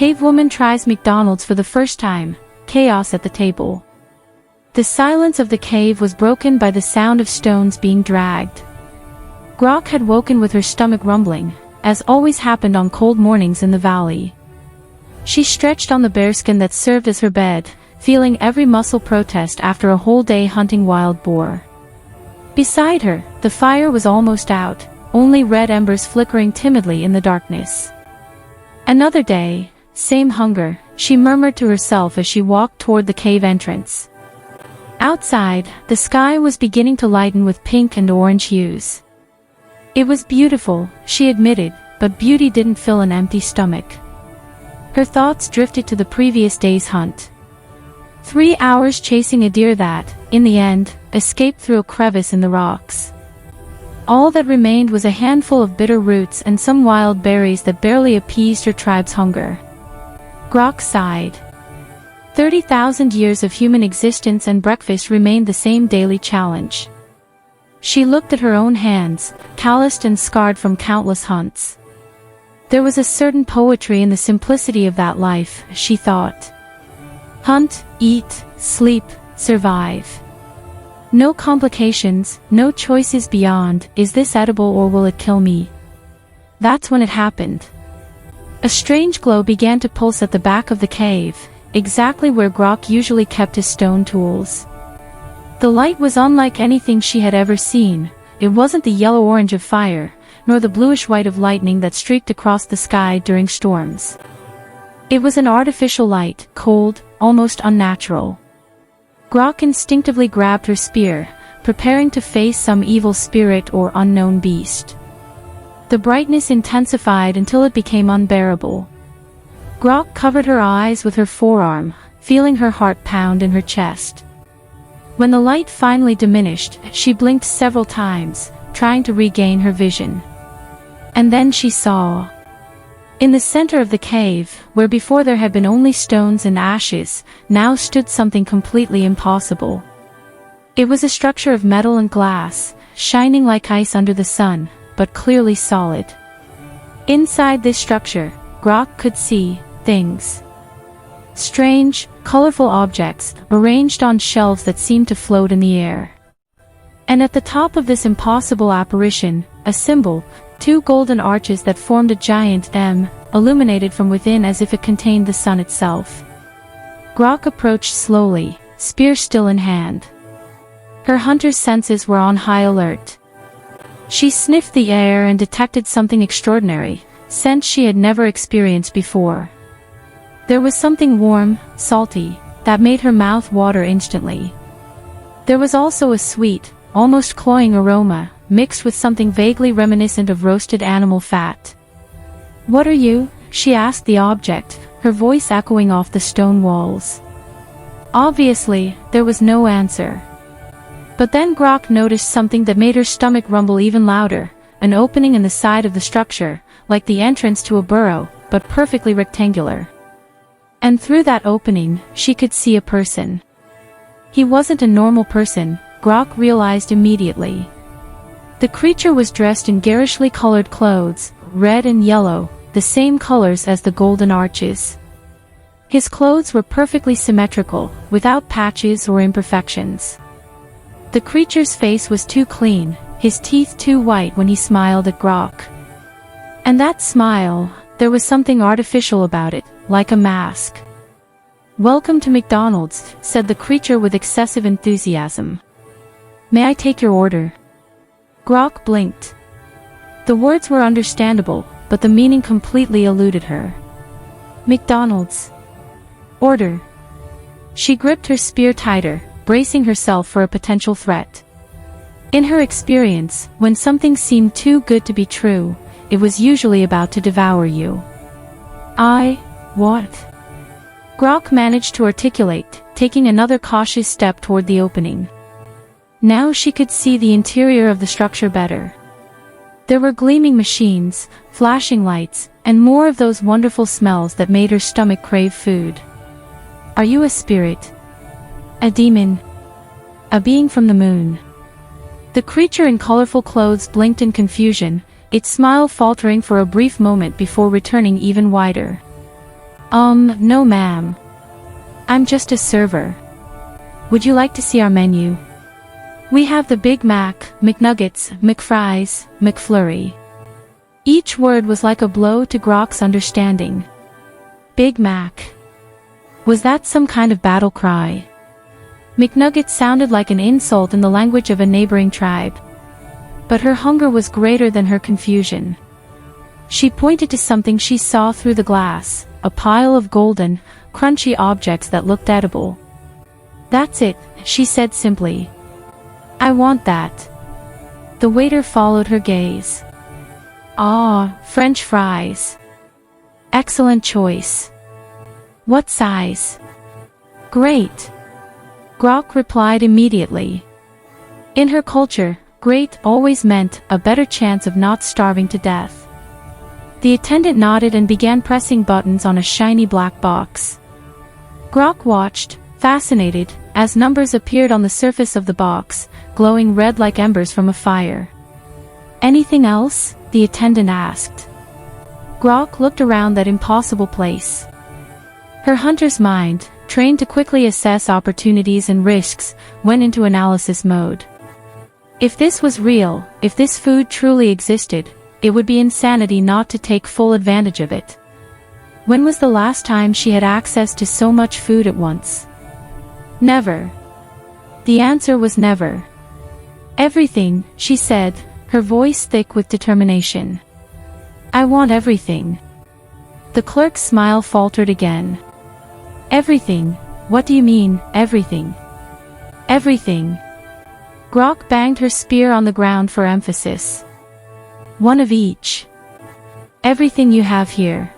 Cavewoman tries McDonald's for the first time. Chaos at the table. The silence of the cave was broken by the sound of stones being dragged. Grok had woken with her stomach rumbling, as always happened on cold mornings in the valley. She stretched on the bearskin that served as her bed, feeling every muscle protest after a whole day hunting wild boar. Beside her, the fire was almost out, only red embers flickering timidly in the darkness. Another day, same hunger, she murmured to herself as she walked toward the cave entrance. Outside, the sky was beginning to lighten with pink and orange hues. It was beautiful, she admitted, but beauty didn't fill an empty stomach. Her thoughts drifted to the previous day's hunt. 3 hours chasing a deer that, in the end, escaped through a crevice in the rocks. All that remained was a handful of bitter roots and some wild berries that barely appeased her tribe's hunger. Grok sighed. 30,000 years of human existence and breakfast remained the same daily challenge. She looked at her own hands, calloused and scarred from countless hunts. There was a certain poetry in the simplicity of that life, she thought. Hunt, eat, sleep, survive. No complications, no choices beyond, is this edible or will it kill me? That's when it happened. A strange glow began to pulse at the back of the cave, exactly where Grok usually kept his stone tools. The light was unlike anything she had ever seen. It wasn't the yellow-orange of fire, nor the bluish-white of lightning that streaked across the sky during storms. It was an artificial light, cold, almost unnatural. Grok instinctively grabbed her spear, preparing to face some evil spirit or unknown beast. The brightness intensified until it became unbearable. Grok covered her eyes with her forearm, feeling her heart pound in her chest. When the light finally diminished, she blinked several times, trying to regain her vision. And then she saw. In the center of the cave, where before there had been only stones and ashes, now stood something completely impossible. It was a structure of metal and glass, shining like ice under the sun, but clearly solid. Inside this structure, Grok could see things. Strange, colorful objects, arranged on shelves that seemed to float in the air. And at the top of this impossible apparition, a symbol, 2 golden arches that formed a giant M, illuminated from within as if it contained the sun itself. Grok approached slowly, spear still in hand. Her hunter's senses were on high alert. She sniffed the air and detected something extraordinary, scent she had never experienced before. There was something warm, salty, that made her mouth water instantly. There was also a sweet, almost cloying aroma, mixed with something vaguely reminiscent of roasted animal fat. "What are you?" she asked the object, her voice echoing off the stone walls. Obviously, there was no answer. But then Grok noticed something that made her stomach rumble even louder, an opening in the side of the structure, like the entrance to a burrow, but perfectly rectangular. And through that opening, she could see a person. He wasn't a normal person, Grok realized immediately. The creature was dressed in garishly colored clothes, red and yellow, the same colors as the golden arches. His clothes were perfectly symmetrical, without patches or imperfections. The creature's face was too clean, his teeth too white when he smiled at Grok. And that smile, there was something artificial about it, like a mask. "Welcome to McDonald's," said the creature with excessive enthusiasm. "May I take your order?" Grok blinked. The words were understandable, but the meaning completely eluded her. "McDonald's. Order." She gripped her spear tighter, bracing herself for a potential threat. In her experience, when something seemed too good to be true, it was usually about to devour you. What? Grok managed to articulate, taking another cautious step toward the opening. Now she could see the interior of the structure better. There were gleaming machines, flashing lights, and more of those wonderful smells that made her stomach crave food. "Are you a spirit? A demon? A being from the moon?" The creature in colorful clothes blinked in confusion, its smile faltering for a brief moment before returning even wider. No ma'am. I'm just a server. Would you like to see our menu? We have the Big Mac, McNuggets, McFries, McFlurry. Each word was like a blow to Grok's understanding. Big Mac. Was that some kind of battle cry? McNuggets sounded like an insult in the language of a neighboring tribe. But her hunger was greater than her confusion. She pointed to something she saw through the glass, a pile of golden, crunchy objects that looked edible. That's it, she said simply. I want that. The waiter followed her gaze. Ah, French fries. Excellent choice. What size? Great. Grok replied immediately. In her culture, great always meant a better chance of not starving to death. The attendant nodded and began pressing buttons on a shiny black box. Grok watched, fascinated, as numbers appeared on the surface of the box, glowing red like embers from a fire. Anything else? The attendant asked. Grok looked around that impossible place. Her hunter's mind, trained to quickly assess opportunities and risks, went into analysis mode. If this was real, if this food truly existed, it would be insanity not to take full advantage of it. When was the last time she had access to so much food at once? Never. The answer was never. Everything, she said, her voice thick with determination. I want everything. The clerk's smile faltered again. Everything? What do you mean, everything? Everything. Grok banged her spear on the ground for emphasis. One of each. Everything you have here.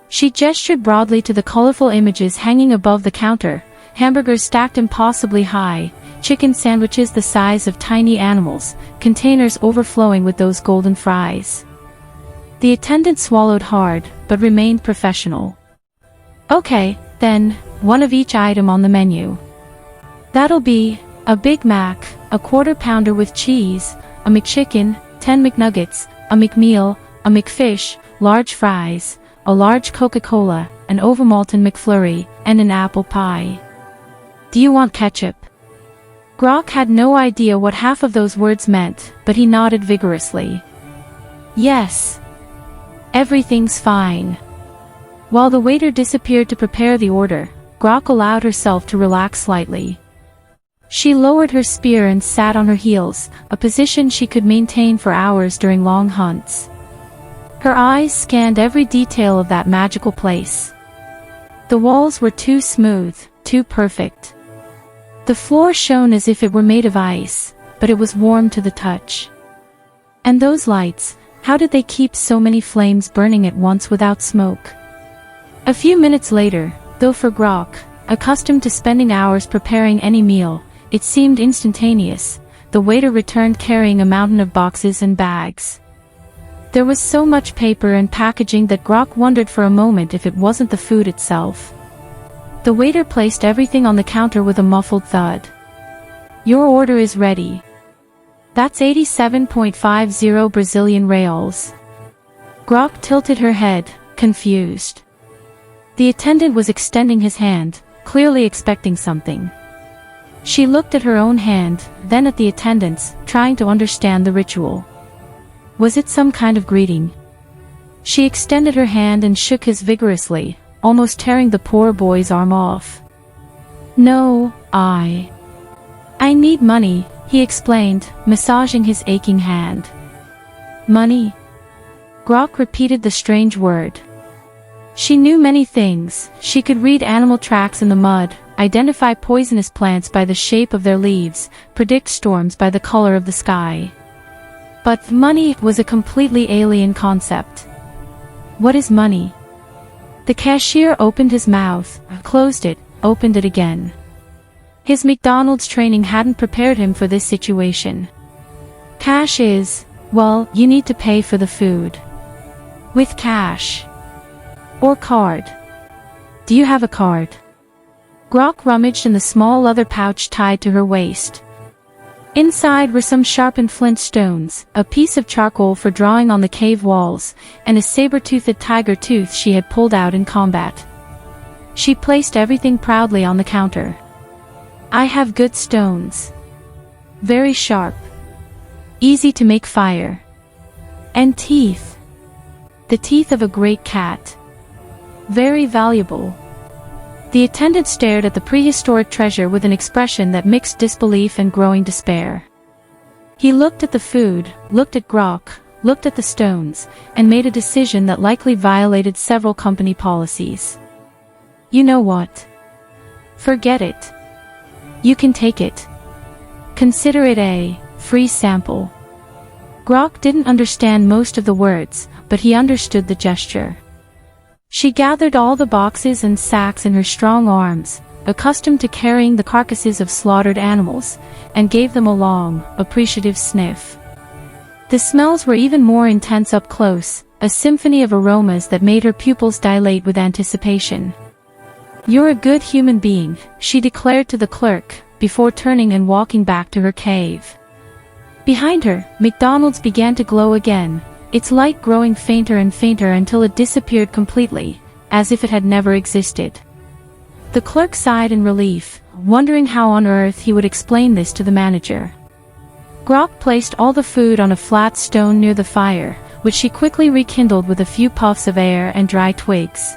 She gestured broadly to the colorful images hanging above the counter, hamburgers stacked impossibly high, chicken sandwiches the size of tiny animals, containers overflowing with those golden fries. The attendant swallowed hard, but remained professional. Okay, then, one of each item on the menu. That'll be a Big Mac, a Quarter Pounder with cheese, a McChicken, 10 McNuggets, a McMeal, a McFish, large fries, a large Coca-Cola, an overmalten McFlurry, and an apple pie. Do you want ketchup? Grok had no idea what half of those words meant, but he nodded vigorously. Yes. Everything's fine. While the waiter disappeared to prepare the order, Grok allowed herself to relax slightly. She lowered her spear and sat on her heels, a position she could maintain for hours during long hunts. Her eyes scanned every detail of that magical place. The walls were too smooth, too perfect. The floor shone as if it were made of ice, but it was warm to the touch. And those lights, how did they keep so many flames burning at once without smoke? A few minutes later, though for Grok, accustomed to spending hours preparing any meal, it seemed instantaneous, the waiter returned carrying a mountain of boxes and bags. There was so much paper and packaging that Grok wondered for a moment if it wasn't the food itself. The waiter placed everything on the counter with a muffled thud. Your order is ready. That's 87.50 Brazilian reals. Grok tilted her head, confused. The attendant was extending his hand, clearly expecting something. She looked at her own hand, then at the attendant's, trying to understand the ritual. Was it some kind of greeting? She extended her hand and shook his vigorously, almost tearing the poor boy's arm off. No, I need money, he explained, massaging his aching hand. Money? Grok repeated the strange word. She knew many things. She could read animal tracks in the mud, identify poisonous plants by the shape of their leaves, predict storms by the color of the sky. But money was a completely alien concept. What is money? The cashier opened his mouth, closed it, opened it again. His McDonald's training hadn't prepared him for this situation. Cash is, well, you need to pay for the food. With cash. Or card. Do you have a card? Grok rummaged in the small leather pouch tied to her waist. Inside were some sharpened flint stones, a piece of charcoal for drawing on the cave walls, and a saber-toothed tiger tooth she had pulled out in combat. She placed everything proudly on the counter. "I have good stones. Very sharp. Easy to make fire. And teeth. The teeth of a great cat. Very valuable." The attendant stared at the prehistoric treasure with an expression that mixed disbelief and growing despair. He looked at the food, looked at Grok, looked at the stones, and made a decision that likely violated several company policies. "You know what? Forget it. You can take it. Consider it a free sample." Grok didn't understand most of the words, but he understood the gesture. She gathered all the boxes and sacks in her strong arms, accustomed to carrying the carcasses of slaughtered animals, and gave them a long, appreciative sniff. The smells were even more intense up close, a symphony of aromas that made her pupils dilate with anticipation. "You're a good human being," she declared to the clerk, before turning and walking back to her cave. Behind her, McDonald's began to glow again, its light growing fainter and fainter until it disappeared completely, as if it had never existed. The clerk sighed in relief, wondering how on earth he would explain this to the manager. Grok placed all the food on a flat stone near the fire, which she quickly rekindled with a few puffs of air and dry twigs.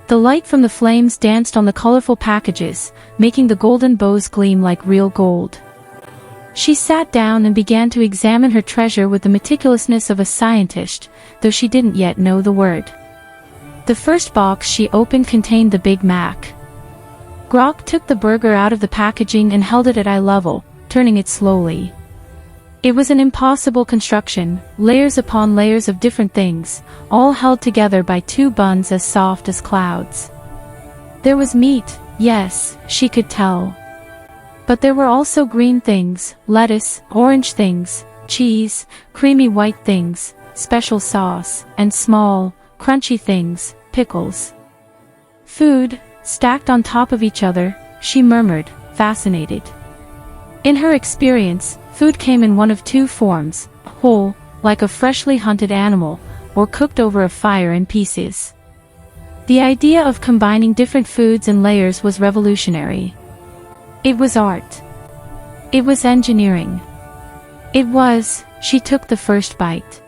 The light from the flames danced on the colorful packages, making the golden bows gleam like real gold. She sat down and began to examine her treasure with the meticulousness of a scientist, though she didn't yet know the word. The first box she opened contained the Big Mac. Grok took the burger out of the packaging and held it at eye level, turning it slowly. It was an impossible construction, layers upon layers of different things, all held together by two buns as soft as clouds. There was meat, yes, she could tell. But there were also green things, lettuce, orange things, cheese, creamy white things, special sauce, and small, crunchy things, pickles. "Food, stacked on top of each other," she murmured, fascinated. In her experience, food came in one of two forms, whole, like a freshly hunted animal, or cooked over a fire in pieces. The idea of combining different foods in layers was revolutionary. It was art. It was engineering. She took the first bite.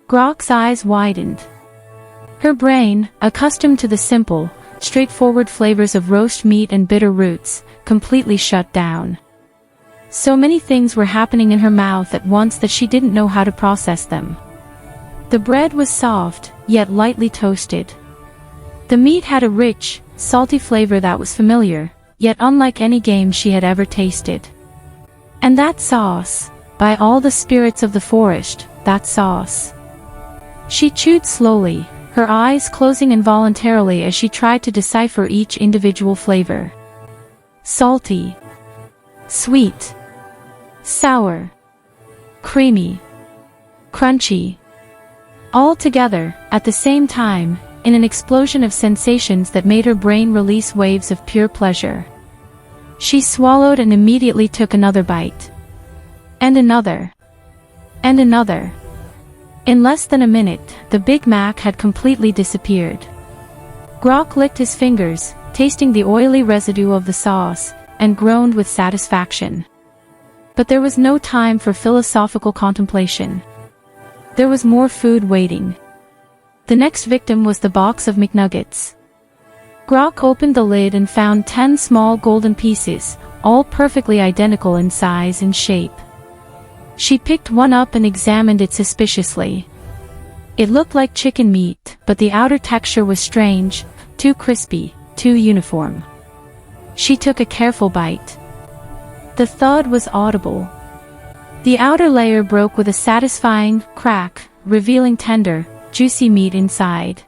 Grok's eyes widened. Her brain, accustomed to the simple, straightforward flavors of roast meat and bitter roots, completely shut down. So many things were happening in her mouth at once that she didn't know how to process them. The bread was soft, yet lightly toasted. The meat had a rich, salty flavor that was familiar, yet unlike any game she had ever tasted. And that sauce, by all the spirits of the forest, that sauce. She chewed slowly, her eyes closing involuntarily as she tried to decipher each individual flavor. Salty. Sweet. Sour. Creamy. Crunchy. All together, at the same time, in an explosion of sensations that made her brain release waves of pure pleasure. She swallowed and immediately took another bite. And another. And another. In less than a minute, the Big Mac had completely disappeared. Grok licked his fingers, tasting the oily residue of the sauce, and groaned with satisfaction. But there was no time for philosophical contemplation. There was more food waiting. The next victim was the box of McNuggets. Grok opened the lid and found 10 small golden pieces, all perfectly identical in size and shape. She picked one up and examined it suspiciously. It looked like chicken meat, but the outer texture was strange, too crispy, too uniform. She took a careful bite. The thud was audible. The outer layer broke with a satisfying crack, revealing tender, juicy meat inside.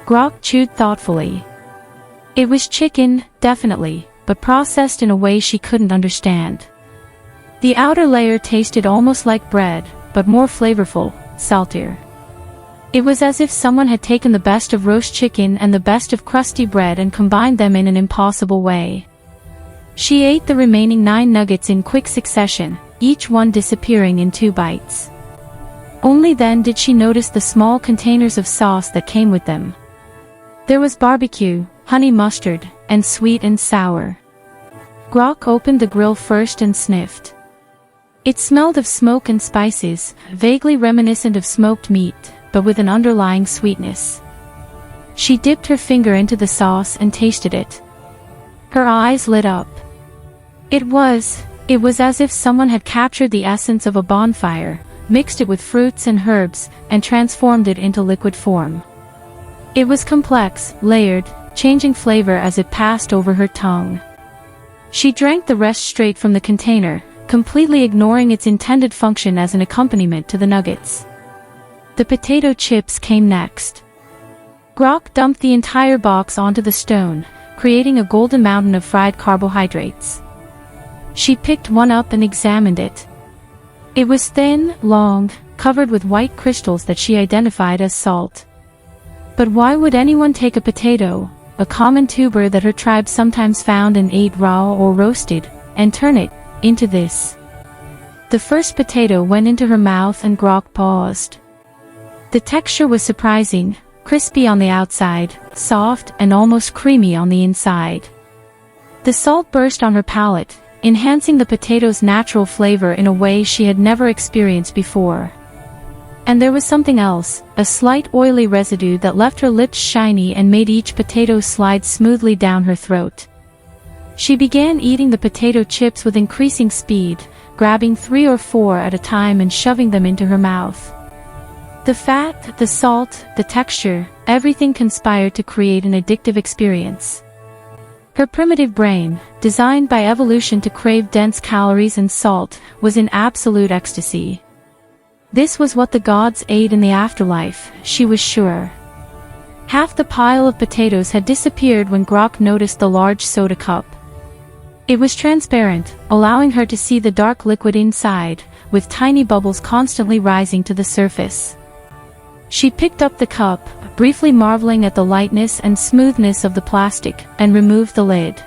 Grok chewed thoughtfully. It was chicken, definitely, but processed in a way she couldn't understand. The outer layer tasted almost like bread, but more flavorful, saltier. It was as if someone had taken the best of roast chicken and the best of crusty bread and combined them in an impossible way. She ate the remaining 9 nuggets in quick succession, each one disappearing in 2 bites. Only then did she notice the small containers of sauce that came with them. There was barbecue, honey mustard, and sweet and sour. Grok opened the grill first and sniffed. It smelled of smoke and spices, vaguely reminiscent of smoked meat, but with an underlying sweetness. She dipped her finger into the sauce and tasted it. Her eyes lit up. It was as if someone had captured the essence of a bonfire, mixed it with fruits and herbs, and transformed it into liquid form. It was complex, layered, changing flavor as it passed over her tongue. She drank the rest straight from the container, completely ignoring its intended function as an accompaniment to the nuggets. The potato chips came next. Grok dumped the entire box onto the stone, creating a golden mountain of fried carbohydrates. She picked one up and examined it. It was thin, long, covered with white crystals that she identified as salt. But why would anyone take a potato, a common tuber that her tribe sometimes found and ate raw or roasted, and turn it into this? The first potato went into her mouth and Grok paused. The texture was surprising, crispy on the outside, soft and almost creamy on the inside. The salt burst on her palate, enhancing the potato's natural flavor in a way she had never experienced before. And there was something else, a slight oily residue that left her lips shiny and made each potato slide smoothly down her throat. She began eating the potato chips with increasing speed, grabbing 3 or 4 at a time and shoving them into her mouth. The fat, the salt, the texture, everything conspired to create an addictive experience. Her primitive brain, designed by evolution to crave dense calories and salt, was in absolute ecstasy. This was what the gods ate in the afterlife, she was sure. Half the pile of potatoes had disappeared when Grok noticed the large soda cup. It was transparent, allowing her to see the dark liquid inside, with tiny bubbles constantly rising to the surface. She picked up the cup, briefly marveling at the lightness and smoothness of the plastic, and removed the lid.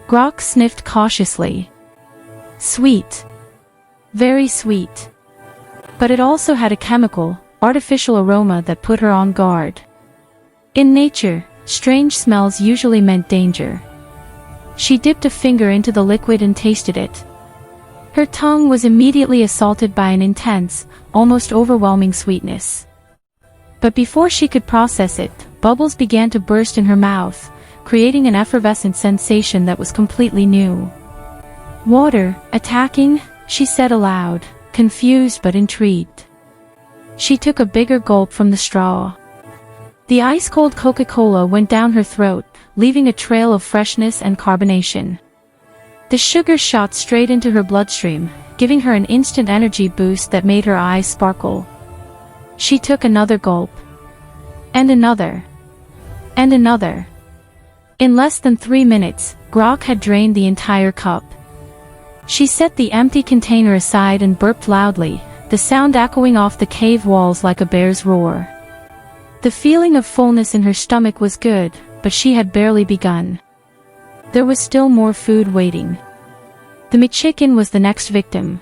Grok sniffed cautiously. Sweet. Very sweet. But it also had a chemical, artificial aroma that put her on guard. In nature, strange smells usually meant danger. She dipped a finger into the liquid and tasted it. Her tongue was immediately assaulted by an intense, almost overwhelming sweetness. But before she could process it, bubbles began to burst in her mouth, creating an effervescent sensation that was completely new. "Water, attacking?" she said aloud, confused but intrigued. She took a bigger gulp from the straw. The ice-cold Coca-Cola went down her throat, leaving a trail of freshness and carbonation. The sugar shot straight into her bloodstream, giving her an instant energy boost that made her eyes sparkle. She took another gulp. And another. And another. In less than 3 minutes, Grok had drained the entire cup. She set the empty container aside and burped loudly, the sound echoing off the cave walls like a bear's roar. The feeling of fullness in her stomach was good, but she had barely begun. There was still more food waiting. The McChicken was the next victim.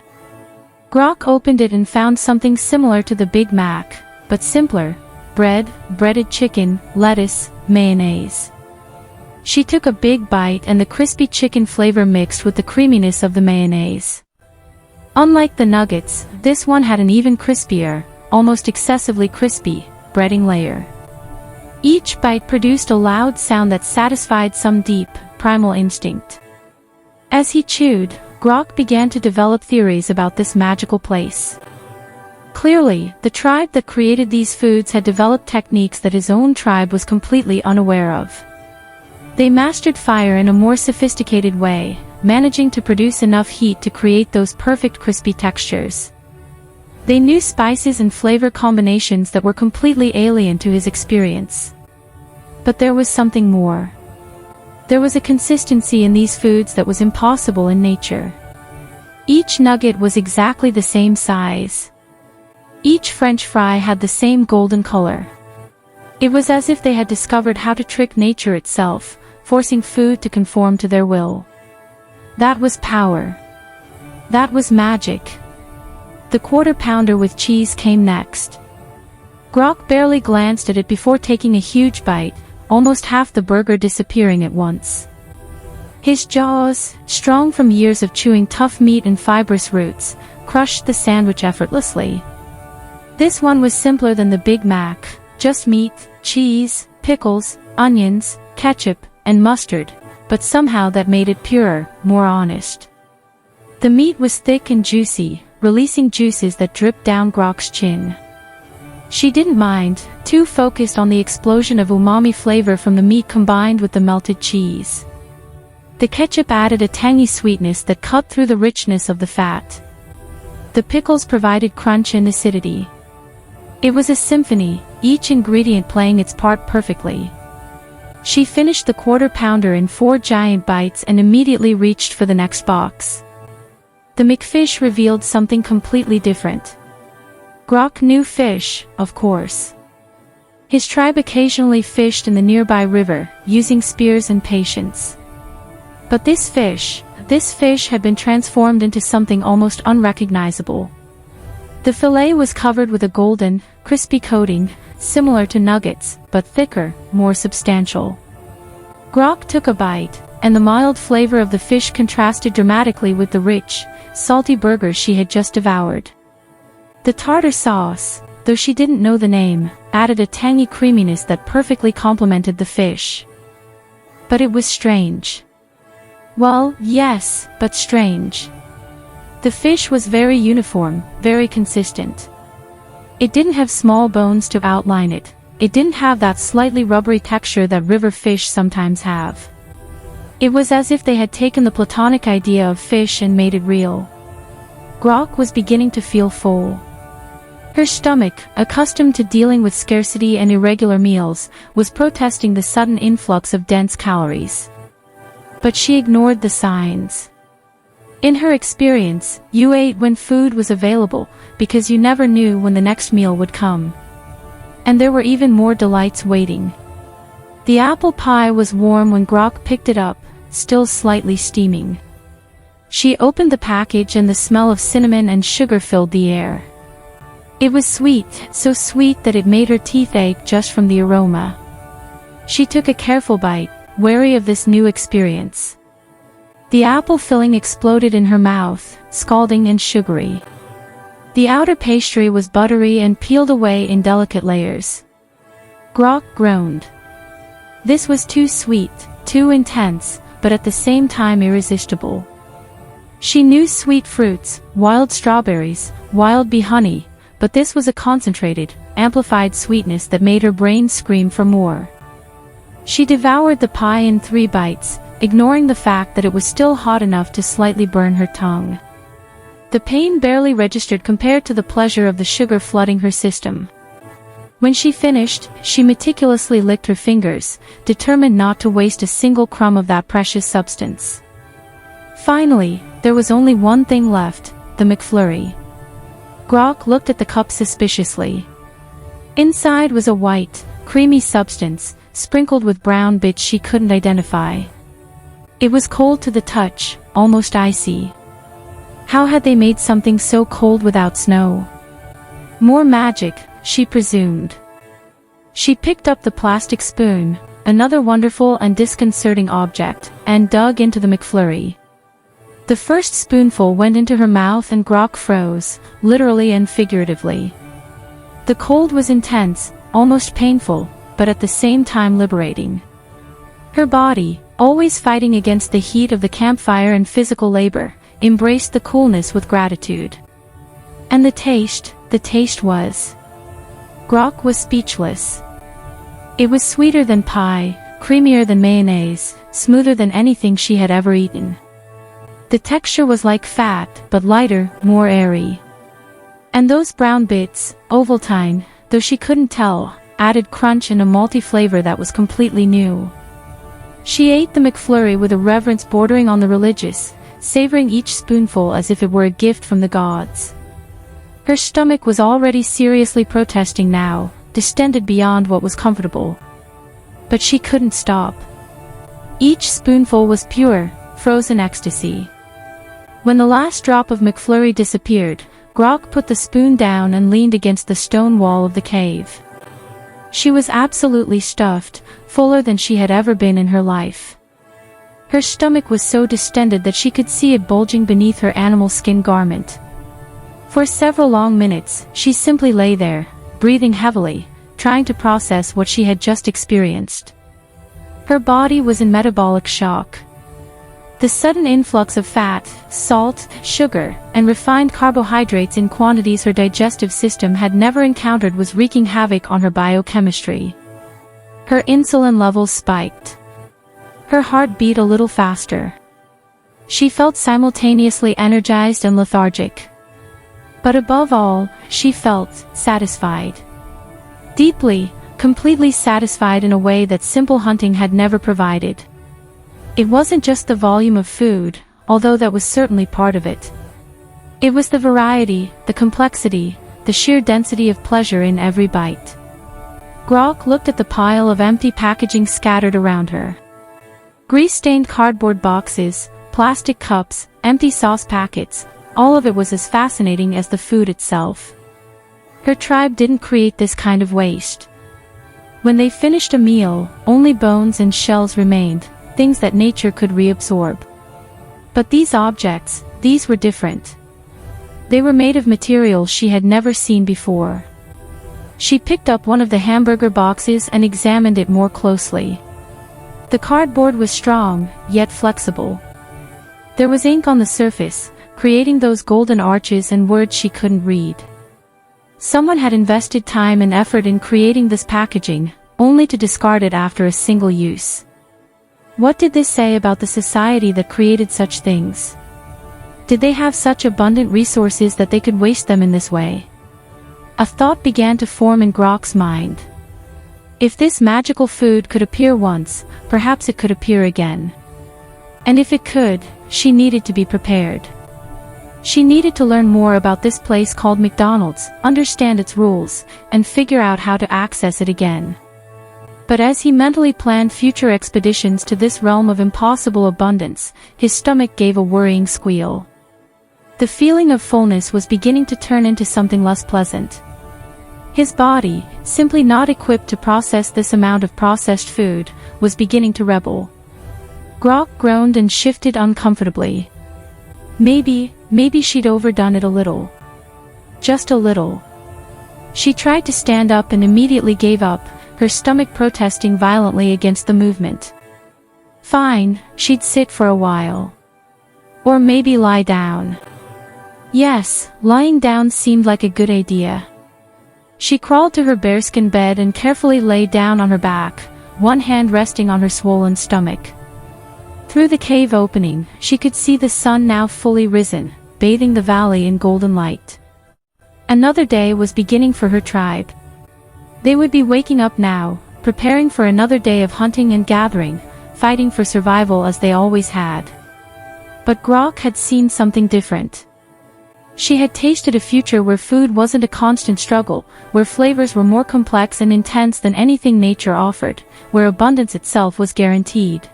Grok opened it and found something similar to the Big Mac, but simpler: bread, breaded chicken, lettuce, mayonnaise. She took a big bite and the crispy chicken flavor mixed with the creaminess of the mayonnaise. Unlike the nuggets, this one had an even crispier, almost excessively crispy, breading layer. Each bite produced a loud sound that satisfied some deep, primal instinct. As he chewed, Grok began to develop theories about this magical place. Clearly, the tribe that created these foods had developed techniques that his own tribe was completely unaware of. They mastered fire in a more sophisticated way, managing to produce enough heat to create those perfect crispy textures. They knew spices and flavor combinations that were completely alien to his experience. But there was something more. There was a consistency in these foods that was impossible in nature. Each nugget was exactly the same size. Each French fry had the same golden color. It was as if they had discovered how to trick nature itself, forcing food to conform to their will. That was power. That was magic. The quarter pounder with cheese came next. Grok barely glanced at it before taking a huge bite, almost half the burger disappearing at once. His jaws, strong from years of chewing tough meat and fibrous roots, crushed the sandwich effortlessly. This one was simpler than the Big Mac, just meat, cheese, pickles, onions, ketchup, and mustard, but somehow that made it purer, more honest. The meat was thick and juicy, releasing juices that dripped down Grok's chin. She didn't mind, too focused on the explosion of umami flavor from the meat combined with the melted cheese. The ketchup added a tangy sweetness that cut through the richness of the fat. The pickles provided crunch and acidity. It was a symphony, each ingredient playing its part perfectly. She finished the quarter pounder in 4 giant bites and immediately reached for the next box. The McFish revealed something completely different. Grok knew fish, of course. His tribe occasionally fished in the nearby river, using spears and patience. But this fish had been transformed into something almost unrecognizable. The fillet was covered with a golden, crispy coating, similar to nuggets, but thicker, more substantial. Grok took a bite, and the mild flavor of the fish contrasted dramatically with the rich, salty burger she had just devoured. The tartar sauce, though she didn't know the name, added a tangy creaminess that perfectly complemented the fish. But it was strange. Well, yes, but strange. The fish was very uniform, very consistent. It didn't have small bones to outline it. It didn't have that slightly rubbery texture that river fish sometimes have. It was as if they had taken the platonic idea of fish and made it real. Grok was beginning to feel full. Her stomach, accustomed to dealing with scarcity and irregular meals, was protesting the sudden influx of dense calories. But she ignored the signs. In her experience, you ate when food was available, because you never knew when the next meal would come. And there were even more delights waiting. The apple pie was warm when Grok picked it up, still slightly steaming. She opened the package and the smell of cinnamon and sugar filled the air. It was sweet, so sweet that it made her teeth ache just from the aroma. She took a careful bite, wary of this new experience. The apple filling exploded in her mouth, scalding and sugary. The outer pastry was buttery and peeled away in delicate layers. Grok groaned. This was too sweet, too intense, but at the same time irresistible. She knew sweet fruits, wild strawberries, wild bee honey, but this was a concentrated, amplified sweetness that made her brain scream for more. She devoured the pie in 3 bites, ignoring the fact that it was still hot enough to slightly burn her tongue. The pain barely registered compared to the pleasure of the sugar flooding her system. When she finished, she meticulously licked her fingers, determined not to waste a single crumb of that precious substance. Finally, there was only one thing left, the McFlurry. Grok looked at the cup suspiciously. Inside was a white, creamy substance, sprinkled with brown bits she couldn't identify. It was cold to the touch, almost icy. How had they made something so cold without snow? More magic, she presumed. She picked up the plastic spoon, another wonderful and disconcerting object, and dug into the McFlurry. The first spoonful went into her mouth and Grok froze, literally and figuratively. The cold was intense, almost painful, but at the same time liberating. Her body, always fighting against the heat of the campfire and physical labor, embraced the coolness with gratitude. And the taste was... Grok was speechless. It was sweeter than pie, creamier than mayonnaise, smoother than anything she had ever eaten. The texture was like fat, but lighter, more airy. And those brown bits, Ovaltine, though she couldn't tell, added crunch and a malty flavor that was completely new. She ate the McFlurry with a reverence bordering on the religious, savoring each spoonful as if it were a gift from the gods. Her stomach was already seriously protesting now, distended beyond what was comfortable. But she couldn't stop. Each spoonful was pure, frozen ecstasy. When the last drop of McFlurry disappeared, Grok put the spoon down and leaned against the stone wall of the cave. She was absolutely stuffed, fuller than she had ever been in her life. Her stomach was so distended that she could see it bulging beneath her animal skin garment. For several long minutes, she simply lay there, breathing heavily, trying to process what she had just experienced. Her body was in metabolic shock. The sudden influx of fat, salt, sugar, and refined carbohydrates in quantities her digestive system had never encountered was wreaking havoc on her biochemistry. Her insulin levels spiked. Her heart beat a little faster. She felt simultaneously energized and lethargic. But above all, she felt satisfied. Deeply, completely satisfied in a way that simple hunting had never provided. It wasn't just the volume of food, although that was certainly part of it. It was the variety, the complexity, the sheer density of pleasure in every bite. Grok looked at the pile of empty packaging scattered around her. Grease-stained cardboard boxes, plastic cups, empty sauce packets, all of it was as fascinating as the food itself. Her tribe didn't create this kind of waste. When they finished a meal, only bones and shells remained, things that nature could reabsorb. But these objects, these were different. They were made of materials she had never seen before. She picked up one of the hamburger boxes and examined it more closely. The cardboard was strong, yet flexible. There was ink on the surface, creating those golden arches and words she couldn't read. Someone had invested time and effort in creating this packaging, only to discard it after a single use. What did this say about the society that created such things? Did they have such abundant resources that they could waste them in this way? A thought began to form in Grok's mind. If this magical food could appear once, perhaps it could appear again. And if it could, she needed to be prepared. She needed to learn more about this place called McDonald's, understand its rules, and figure out how to access it again. But as he mentally planned future expeditions to this realm of impossible abundance, his stomach gave a worrying squeal. The feeling of fullness was beginning to turn into something less pleasant. His body, simply not equipped to process this amount of processed food, was beginning to rebel. Grok groaned and shifted uncomfortably. Maybe she'd overdone it a little. Just a little. She tried to stand up and immediately gave up, her stomach protesting violently against the movement. Fine, she'd sit for a while. Or maybe lie down. Yes, lying down seemed like a good idea. She crawled to her bearskin bed and carefully lay down on her back, one hand resting on her swollen stomach. Through the cave opening, she could see the sun now fully risen, bathing the valley in golden light. Another day was beginning for her tribe. They would be waking up now, preparing for another day of hunting and gathering, fighting for survival as they always had. But Grok had seen something different. She had tasted a future where food wasn't a constant struggle, where flavors were more complex and intense than anything nature offered, where abundance itself was guaranteed.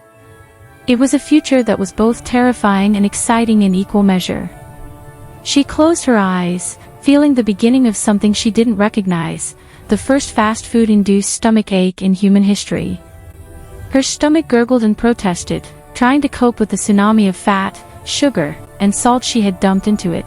It was a future that was both terrifying and exciting in equal measure. She closed her eyes, feeling the beginning of something she didn't recognize, the first fast food-induced stomach ache in human history. Her stomach gurgled and protested, trying to cope with the tsunami of fat, sugar, and salt she had dumped into it.